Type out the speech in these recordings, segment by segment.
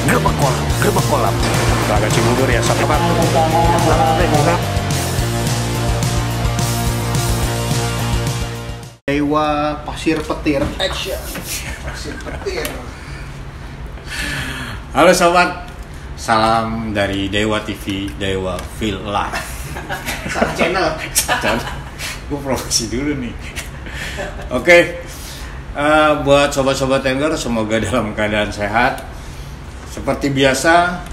Gerbek kolam. Agak Cibubur ya, sampai Pak. Dewa Pasir Petir Action. Pasir Petir. Halo sobat, salam dari Dewa TV, Dewa Feel Live. Salah channel. Gue promosi dulu nih. Oke, buat sobat-sobat Tengger, semoga dalam keadaan sehat. Seperti biasa,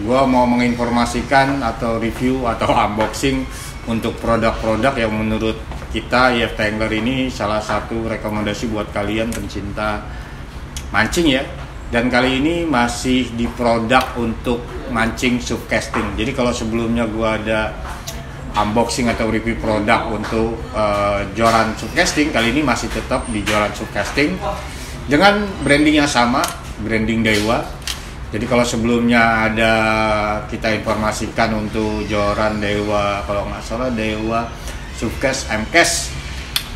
gue mau menginformasikan atau review atau unboxing untuk produk-produk yang menurut kita IF Tengger ini salah satu rekomendasi buat kalian pencinta mancing ya. Dan kali ini masih di produk untuk mancing subcasting. Jadi kalau sebelumnya gue ada unboxing atau review produk untuk joran subcasting, kali ini masih tetap di joran subcasting dengan branding yang sama, branding Dewa. Jadi kalau sebelumnya ada kita informasikan untuk joran Dewa, kalau nggak salah Dewa Subcast MCast,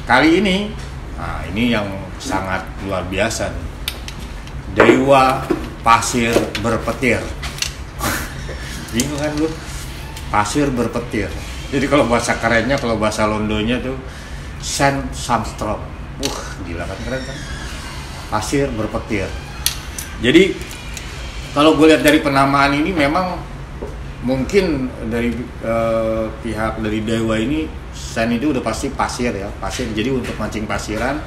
kali ini, nah ini yang sangat luar biasa nih. Dewa Pasir Berpetir. Bingung kan lu? Pasir berpetir. Jadi kalau bahasa kerennya, kalau bahasa Londonya tuh Sand Sandstorm. Gila kan, keren kan? Pasir berpetir. Jadi kalau gue lihat dari penamaan ini memang mungkin dari pihak dari Dewa ini sand itu udah pasti pasir ya, pasir. Jadi untuk mancing pasiran.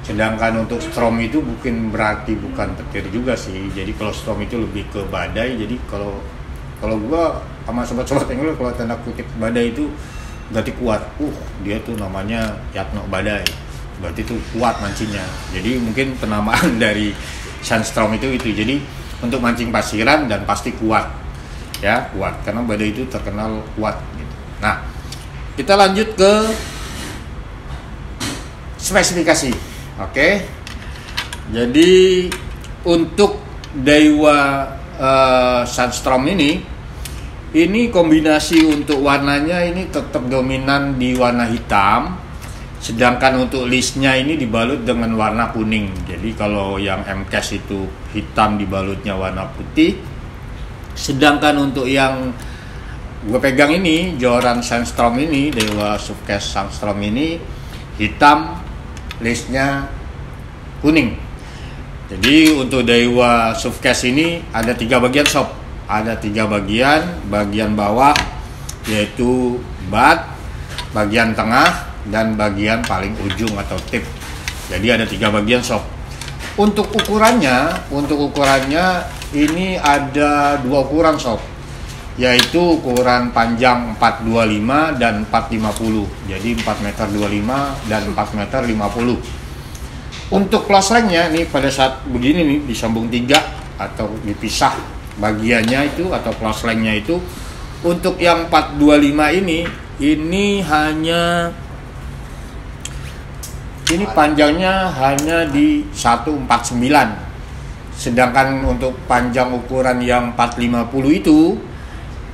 Sedangkan untuk storm itu bukan petir juga sih. Jadi kalau storm itu lebih ke badai. Jadi kalau gua sama sobat-sobat yang kalau tanda kutip badai itu berarti kuat. Dia tuh namanya Yatno Badai. Berarti tuh kuat mancingnya. Jadi mungkin penamaan dari sandstorm itu. Jadi untuk mancing pasiran dan pasti kuat. Ya, kuat karena badai itu terkenal kuat gitu. Nah, kita lanjut ke spesifikasi. Oke, jadi untuk Dewa Sandstorm ini kombinasi untuk warnanya ini tetap dominan di warna hitam, sedangkan untuk listnya ini dibalut dengan warna kuning. Jadi kalau yang MCast itu hitam dibalutnya warna putih, sedangkan untuk yang gue pegang ini joran Sandstorm ini, Dewa Subcast Sandstorm ini hitam, listnya kuning. Jadi untuk Dewa Subcast ini ada 3 bagian sob. Ada 3 bagian bawah yaitu bat, bagian tengah, dan bagian paling ujung atau tip. Jadi ada 3 bagian sob. Untuk ukurannya ini ada 2 ukuran sob, yaitu ukuran panjang 425 dan 450. Jadi 4,25 dan 4,50. Untuk close length-nya nih pada saat begini nih disambung 3 atau dipisah bagiannya itu atau close length-nya itu, untuk yang 425 ini hanya panjangnya hanya di 149. Sedangkan untuk panjang ukuran yang 450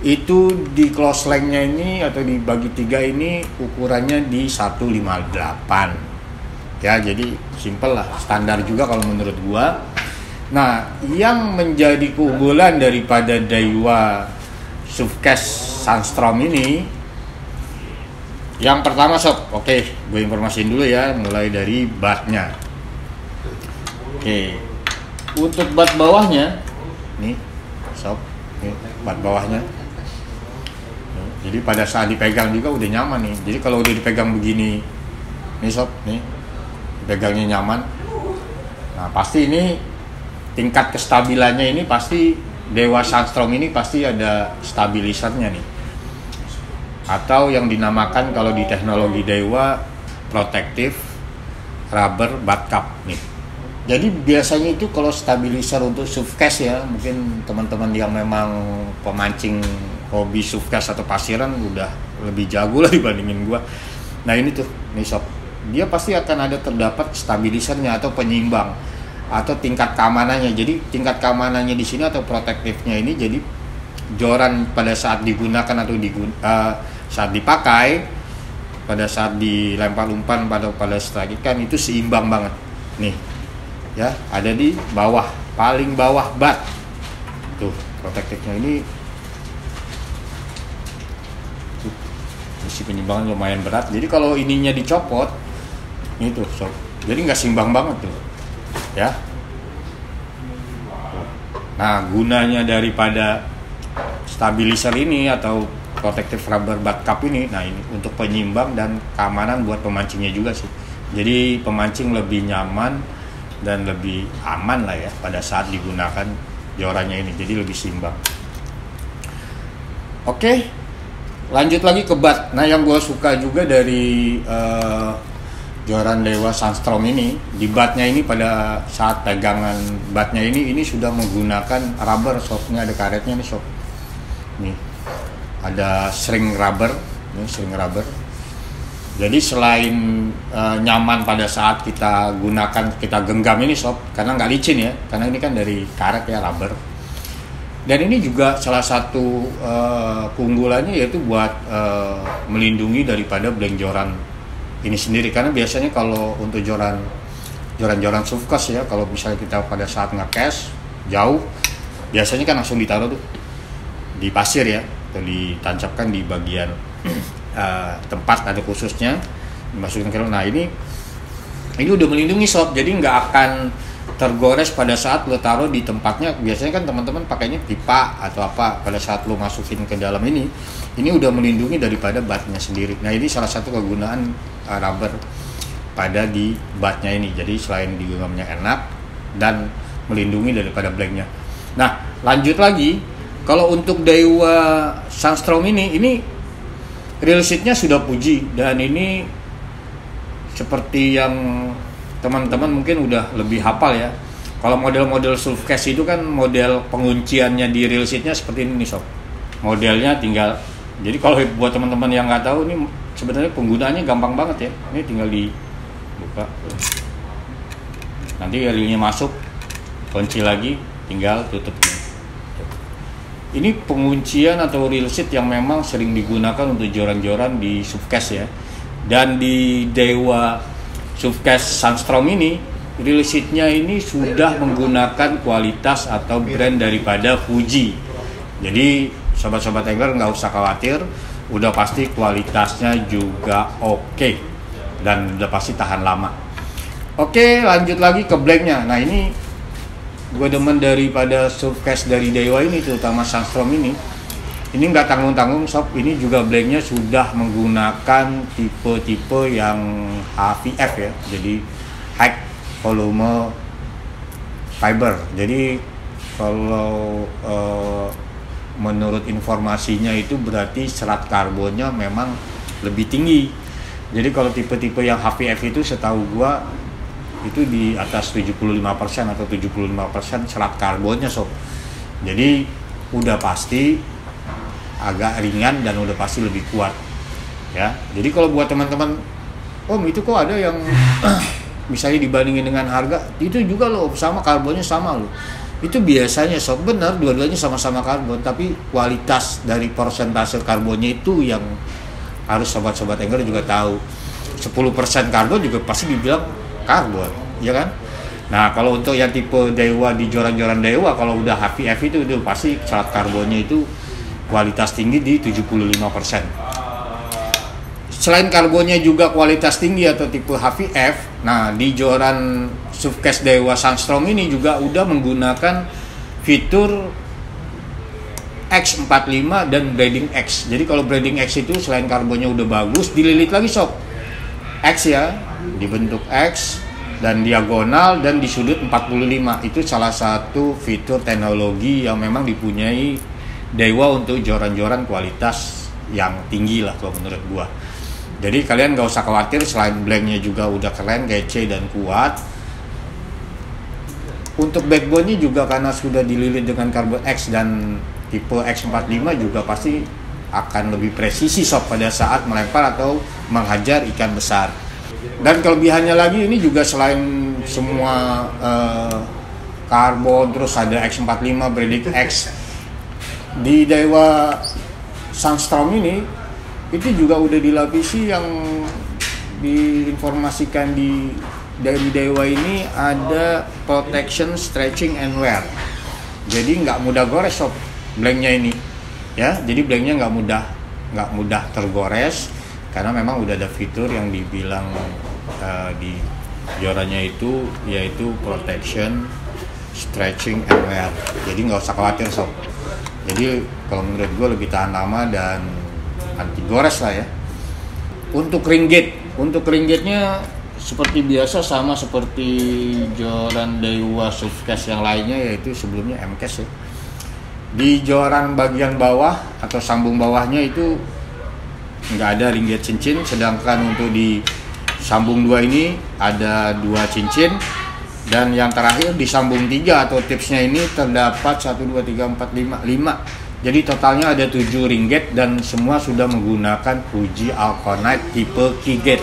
itu di close length-nya ini atau dibagi 3 ini ukurannya di 158. Ya, jadi simple lah, standar juga kalau menurut gua. Nah, yang menjadi keunggulan daripada Dewa Subcast Sandstorm ini, yang pertama sob, oke, gue informasiin dulu ya, mulai dari batnya. Oke, untuk bat bawahnya, nih sob, nih bat bawahnya. Jadi pada saat dipegang juga udah nyaman nih. Jadi kalau udah dipegang begini, nih sob, nih pegangnya nyaman. Nah, pasti ini tingkat kestabilannya ini pasti Dewa Sandstorm ini pasti ada stabilisernya nih. Atau yang dinamakan kalau di teknologi Dewa protective rubber butt cap nih. Jadi biasanya itu kalau stabilizer untuk subcast ya, mungkin teman-teman yang memang pemancing hobi subcast atau pasiran udah lebih jago lah dibandingin gua. Nah, ini tuh, nih sob. Dia pasti akan ada terdapat stabilisernya atau penyimbang atau tingkat keamanannya. Jadi tingkat keamanannya di sini atau protektifnya ini, jadi joran pada saat digunakan atau saat dipakai, pada saat dilempar umpan pada strike ikan itu seimbang banget. Nih, ya ada di bawah, paling bawah bat. tuh protektifnya ini isi penyimbangan lumayan berat, jadi kalau ininya dicopot ini tuh sob, jadi nggak simbang banget tuh ya. Nah, gunanya daripada stabilizer ini atau protective rubber butt cup ini, nah ini untuk penyimbang dan keamanan buat pemancingnya juga sih. Jadi pemancing lebih nyaman dan lebih aman lah ya pada saat digunakan jorannya ini, jadi lebih simbang. Oke, lanjut lagi ke butt. Nah, yang gue suka juga dari joran Dewa Sunstrom ini, di buttnya ini pada saat pegangan buttnya ini sudah menggunakan rubber sob. Ini ada karetnya nih sob. Nih ada shrink rubber, ini shrink rubber. Jadi selain nyaman pada saat kita gunakan, kita genggam ini sob, karena nggak licin ya, karena ini kan dari karet ya, rubber. Dan ini juga salah satu keunggulannya yaitu buat melindungi daripada blank joran ini sendiri, karena biasanya kalau untuk joran surfcast ya, kalau misalnya kita pada saat nge-cast jauh, biasanya kan langsung ditaruh tuh di pasir ya, atau ditancapkan di bagian tempat ada khususnya, dimasukin ke dalam. Nah ini udah melindungi sob, jadi nggak akan tergores pada saat lo taruh di tempatnya. Biasanya kan teman-teman pakainya pipa atau apa, pada saat lo masukin ke dalam ini udah melindungi daripada buttnya sendiri. Nah ini salah satu kegunaan rubber pada di buttnya ini, jadi selain digenggamnya enak dan melindungi daripada blanknya. Nah lanjut lagi, kalau untuk Dewa Sunstrom ini reel seatnya sudah puji, dan ini seperti yang teman-teman mungkin udah lebih hafal ya. Kalau model-model surfcast itu kan model pengunciannya di reel seatnya seperti ini nih sob. Modelnya tinggal, jadi kalau buat teman-teman yang nggak tahu, ini sebenarnya penggunaannya gampang banget ya. Ini tinggal dibuka, nanti reelnya masuk, kunci lagi, tinggal tutup. Ini penguncian atau reel seat yang memang sering digunakan untuk joran-joran di surfcast ya. Dan di Dewa Surfcast Sunstrom ini, reel seatnya ini sudah menggunakan kualitas atau brand daripada Fuji. Jadi sobat-sobat angler nggak usah khawatir, udah pasti kualitasnya juga oke, dan udah pasti tahan lama. Oke, lanjut lagi ke blanknya. Nah ini gue demen daripada surfcast dari Dewa ini, terutama Sunstrom ini nggak tanggung-tanggung sob. Ini juga blanknya sudah menggunakan tipe-tipe yang HVF ya, jadi high volume fiber. Jadi kalau menurut informasinya itu berarti serat karbonnya memang lebih tinggi. Jadi kalau tipe-tipe yang HVF itu setahu gua itu di atas 75% atau 75% serat karbonnya sob. Jadi udah pasti agak ringan dan udah pasti lebih kuat ya. Jadi kalau buat teman-teman, om itu kok ada yang misalnya dibandingin dengan harga itu juga loh sama, karbonnya sama loh, itu biasanya sob benar, dua-duanya sama-sama karbon, tapi kualitas dari persentase karbonnya itu yang harus sobat-sobat angler juga tahu. 10% karbon juga pasti dibilang karbon, ya kan? Nah kalau untuk yang tipe Dewa di joran-joran Dewa, kalau udah HVF itu pasti serat karbonnya itu kualitas tinggi di 75%. Selain karbonnya juga kualitas tinggi atau tipe HVF, nah di joran Surfcast Dewa Sunstrom ini juga udah menggunakan fitur X45 dan braiding X. Jadi kalau braiding X itu selain karbonnya udah bagus, dililit lagi sob, X ya, dibentuk X dan diagonal dan di sudut 45. Itu salah satu fitur teknologi yang memang dipunyai Dewa untuk joran-joran kualitas yang tinggi lah kalau menurut gua. Jadi kalian gak usah khawatir, selain blanknya juga udah keren, kece dan kuat. Untuk backbone-nya juga karena sudah dililit dengan karbon X dan tipe X45 juga pasti akan lebih presisi sob pada saat melempar atau menghajar ikan besar. Dan kelebihannya lagi ini juga selain semua karbon, terus ada X45, braiding X, di Dewa Sunstrom ini itu juga udah dilapisi yang diinformasikan dari Dewa ini ada protection, stretching and wear. jadi nggak mudah gores sob blanknya ini ya. Jadi blanknya nggak mudah tergores karena memang udah ada fitur yang dibilang di jorannya itu yaitu protection, stretching and wear. Jadi nggak usah khawatir sob. Jadi kalau menurut gue lebih tahan lama dan anti gores lah ya. Untuk ring gate-nya seperti biasa sama seperti joran Daiwa Softcase yang lainnya, yaitu sebelumnya M-Case ya. Di joran bagian bawah atau sambung bawahnya itu nggak ada ring gate cincin, sedangkan untuk di sambung 2 ini ada 2 cincin, dan yang terakhir di sambung 3 atau tipsnya ini terdapat 1, 2, 3, 4, 5. Jadi totalnya ada 7 ring gate dan semua sudah menggunakan Fuji Alconite tipe key gate.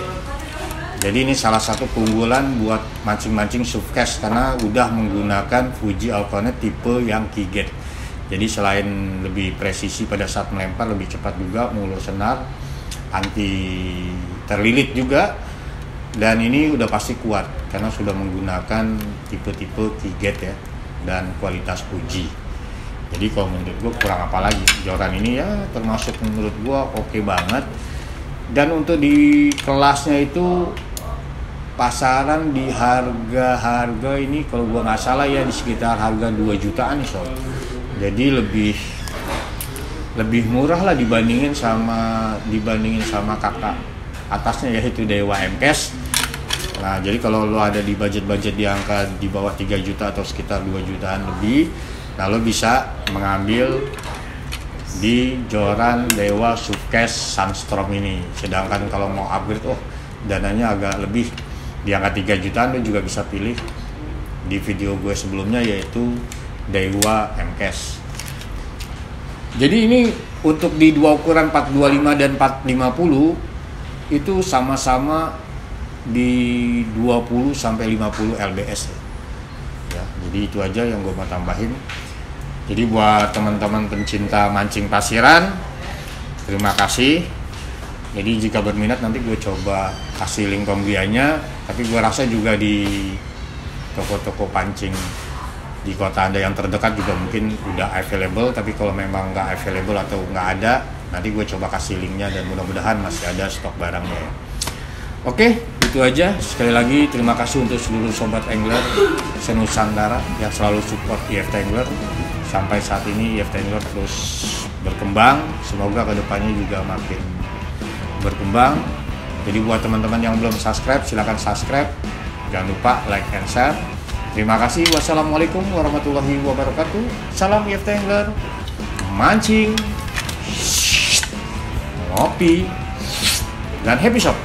Jadi ini salah satu keunggulan buat mancing-mancing Softcase karena udah menggunakan Fuji Alconite tipe yang key gate. Jadi selain lebih presisi pada saat melempar, lebih cepat juga mengulur senar, anti terlilit juga, dan ini udah pasti kuat karena sudah menggunakan tipe-tipe key gate ya dan kualitas Fuji. Jadi kalau menurut gue kurang apa lagi, joran ini ya termasuk menurut gue oke banget. Dan untuk di kelasnya itu pasaran di harga ini kalau gua nggak salah ya di sekitar harga 2 jutaan nih sob. Jadi lebih murah lah dibandingin sama kakak atasnya yaitu Daiwa M-Case. Nah jadi kalau lo ada di budget di angka di bawah 3 juta atau sekitar 2 jutaan lebih, nah lo bisa mengambil di joran Daiwa Softcase Sunstorm ini. Sedangkan kalau mau upgrade dananya agak lebih di angka 3 jutaan, lo juga bisa pilih di video gue sebelumnya yaitu Daiwa M-Case. Jadi ini untuk di dua ukuran 425 dan 450 itu sama-sama di 20 sampai 50 lbs ya. Jadi itu aja yang gue mau tambahin. Jadi buat teman-teman pencinta mancing pasiran, terima kasih. Jadi jika berminat nanti gue coba kasih link pembeliannya, tapi gue rasa juga di toko-toko pancing di kota Anda yang terdekat juga mungkin udah available, tapi kalau memang nggak available atau nggak ada, nanti gue coba kasih linknya dan mudah-mudahan masih ada stok barangnya ya. Oke, itu aja. Sekali lagi terima kasih untuk seluruh sobat angler senusantara yang selalu support IFT Angler. Sampai saat ini IFT Angler terus berkembang, semoga kedepannya juga makin berkembang. Jadi buat teman-teman yang belum subscribe, silakan subscribe. Jangan lupa like and share. Terima kasih. Wassalamualaikum warahmatullahi wabarakatuh. Salam IFT Angler. Mancing, ngopi, dan happy shop.